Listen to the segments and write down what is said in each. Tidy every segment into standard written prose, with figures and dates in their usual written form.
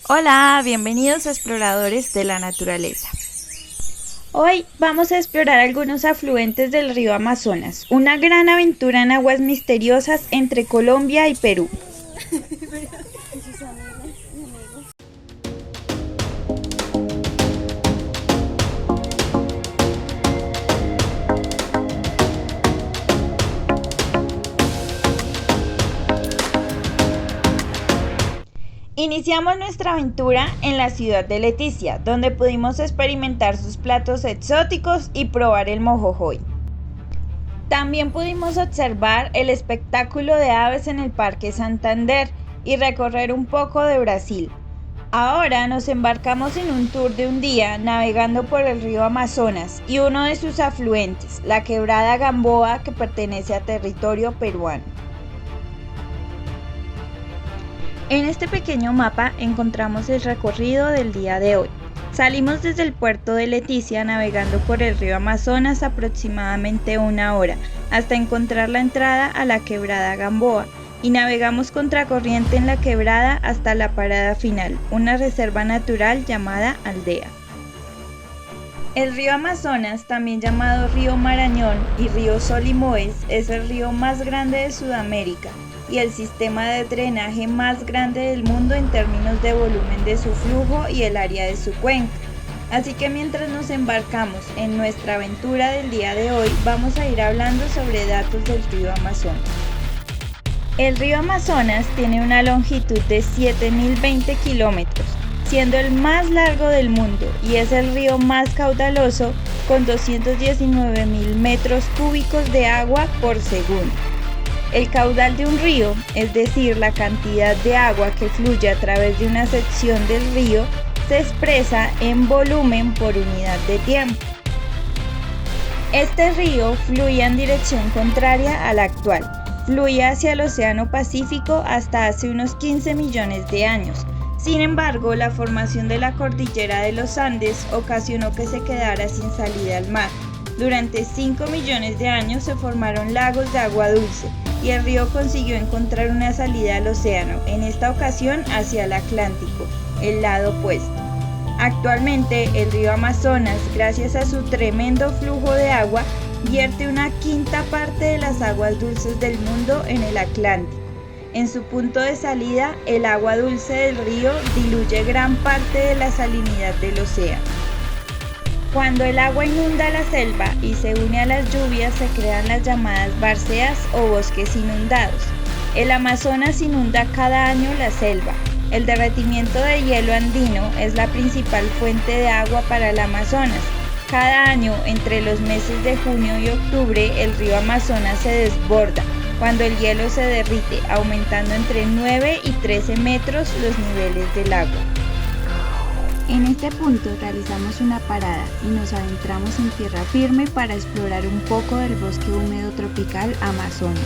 Hola, bienvenidos a Exploradores de la Naturaleza. Hoy vamos a explorar algunos afluentes del río Amazonas, una gran aventura en aguas misteriosas entre Colombia y Perú. Iniciamos nuestra aventura en la ciudad de Leticia, donde pudimos experimentar sus platos exóticos y probar el mojojoy. También pudimos observar el espectáculo de aves en el Parque Santander y recorrer un poco de Brasil. Ahora nos embarcamos en un tour de un día navegando por el río Amazonas y uno de sus afluentes, la quebrada Gamboa, que pertenece a territorio peruano. En este pequeño mapa encontramos el recorrido del día de hoy. Salimos desde el puerto de Leticia navegando por el río Amazonas aproximadamente 1 hora, hasta encontrar la entrada a la quebrada Gamboa, y navegamos contracorriente en la quebrada hasta la parada final, una reserva natural llamada Aldea. El río Amazonas, también llamado río Marañón y río Solimões, es el río más grande de Sudamérica y el sistema de drenaje más grande del mundo en términos de volumen de su flujo y el área de su cuenca. Así que mientras nos embarcamos en nuestra aventura del día de hoy, vamos a ir hablando sobre datos del río Amazonas. El río Amazonas tiene una longitud de 7.020 kilómetros, siendo el más largo del mundo, y es el río más caudaloso con 219.000 metros cúbicos de agua por segundo. El caudal de un río, es decir, la cantidad de agua que fluye a través de una sección del río, se expresa en volumen por unidad de tiempo. Este río fluye en dirección contraria a la actual, fluye hacia el Océano Pacífico hasta hace unos 15 millones de años. Sin embargo, la formación de la cordillera de los Andes ocasionó que se quedara sin salida al mar. Durante 5 millones de años se formaron lagos de agua dulce y el río consiguió encontrar una salida al océano, en esta ocasión hacia el Atlántico, el lado opuesto. Actualmente, el río Amazonas, gracias a su tremendo flujo de agua, vierte una quinta parte de las aguas dulces del mundo en el Atlántico. En su punto de salida, el agua dulce del río diluye gran parte de la salinidad del océano. Cuando el agua inunda la selva y se une a las lluvias, se crean las llamadas barceas o bosques inundados. El Amazonas inunda cada año la selva. El derretimiento de hielo andino es la principal fuente de agua para el Amazonas. Cada año, entre los meses de junio y octubre, el río Amazonas se desborda, cuando el hielo se derrite, aumentando entre 9 y 13 metros los niveles del agua. En este punto realizamos una parada y nos adentramos en tierra firme para explorar un poco del bosque húmedo tropical amazónico.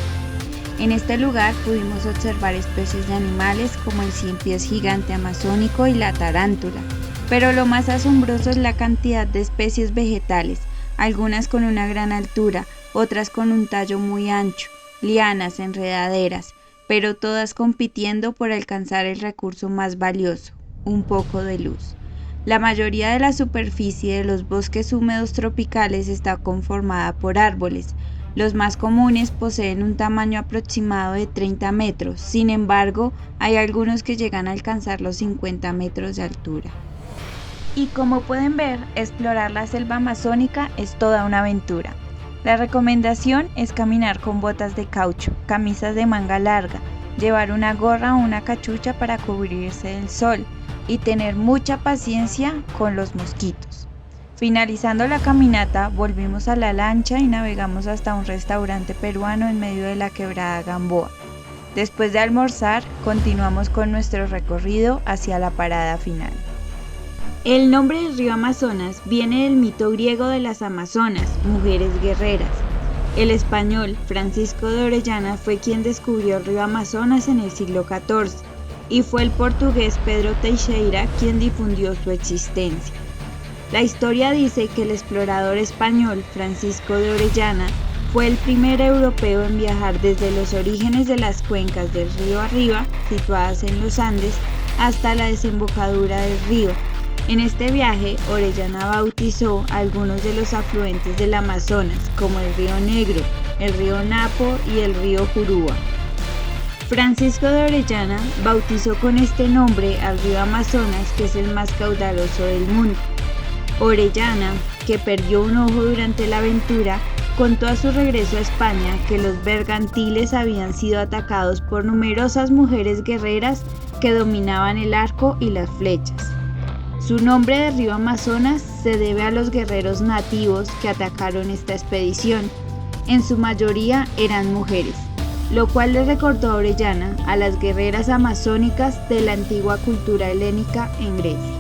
En este lugar pudimos observar especies de animales como el cien pies gigante amazónico y la tarántula, pero lo más asombroso es la cantidad de especies vegetales, algunas con una gran altura, otras con un tallo muy ancho, lianas, enredaderas, pero todas compitiendo por alcanzar el recurso más valioso, un poco de luz. La mayoría de la superficie de los bosques húmedos tropicales está conformada por árboles. Los más comunes poseen un tamaño aproximado de 30 metros, sin embargo, hay algunos que llegan a alcanzar los 50 metros de altura. Y como pueden ver, explorar la selva amazónica es toda una aventura. La recomendación es caminar con botas de caucho, camisas de manga larga, llevar una gorra o una cachucha para cubrirse del sol y tener mucha paciencia con los mosquitos. Finalizando la caminata, volvimos a la lancha y navegamos hasta un restaurante peruano en medio de la quebrada Gamboa. Después de almorzar, continuamos con nuestro recorrido hacia la parada final. El nombre del río Amazonas viene del mito griego de las amazonas, mujeres guerreras. El español Francisco de Orellana fue quien descubrió el río Amazonas en el siglo XIV y fue el portugués Pedro Teixeira quien difundió su existencia. La historia dice que el explorador español Francisco de Orellana fue el primer europeo en viajar desde los orígenes de las cuencas del río arriba, situadas en los Andes, hasta la desembocadura del río. En este viaje, Orellana bautizó algunos de los afluentes del Amazonas, como el río Negro, el río Napo y el río Juruá. Francisco de Orellana bautizó con este nombre al río Amazonas, que es el más caudaloso del mundo. Orellana, que perdió un ojo durante la aventura, contó a su regreso a España que los bergantiles habían sido atacados por numerosas mujeres guerreras que dominaban el arco y las flechas. Su nombre de río Amazonas se debe a los guerreros nativos que atacaron esta expedición. En su mayoría eran mujeres, lo cual le recordó a Orellana a las guerreras amazónicas de la antigua cultura helénica en Grecia.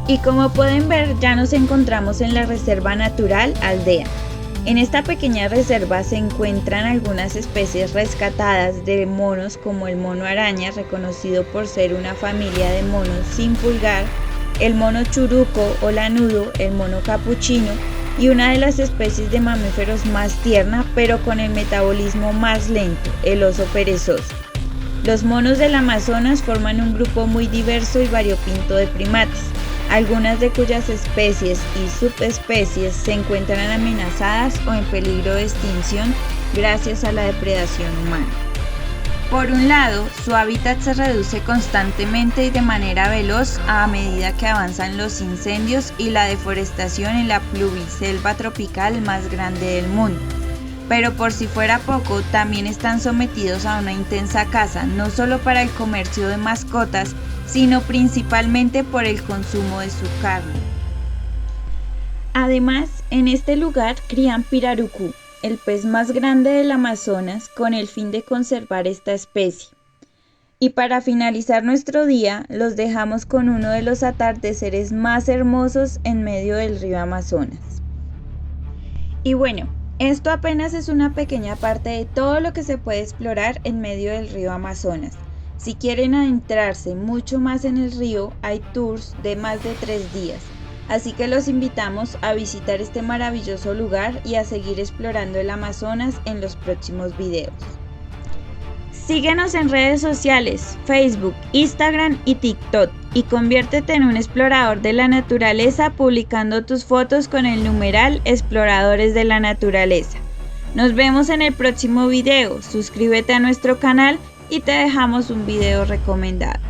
Y como pueden ver, ya nos encontramos en la Reserva Natural Aldea. En esta pequeña reserva se encuentran algunas especies rescatadas de monos, como el mono araña, reconocido por ser una familia de monos sin pulgar, el mono churuco o lanudo, el mono capuchino y una de las especies de mamíferos más tierna pero con el metabolismo más lento, el oso perezoso. Los monos del Amazonas forman un grupo muy diverso y variopinto de primates, algunas de cuyas especies y subespecies se encuentran amenazadas o en peligro de extinción gracias a la depredación humana. Por un lado, su hábitat se reduce constantemente y de manera veloz a medida que avanzan los incendios y la deforestación en la pluvioselva tropical más grande del mundo. Pero por si fuera poco, también están sometidos a una intensa caza, no solo para el comercio de mascotas, sino principalmente por el consumo de su carne. Además, en este lugar crían pirarucú, el pez más grande del Amazonas, con el fin de conservar esta especie. Y para finalizar nuestro día, los dejamos con uno de los atardeceres más hermosos en medio del río Amazonas. Y bueno, esto apenas es una pequeña parte de todo lo que se puede explorar en medio del río Amazonas. Si quieren adentrarse mucho más en el río, hay tours de más de 3 días, así que los invitamos a visitar este maravilloso lugar y a seguir explorando el Amazonas en los próximos videos. Síguenos en redes sociales, Facebook, Instagram y TikTok y conviértete en un explorador de la naturaleza publicando tus fotos con el numeral Exploradores de la Naturaleza. Nos vemos en el próximo video, suscríbete a nuestro canal y te dejamos un video recomendado.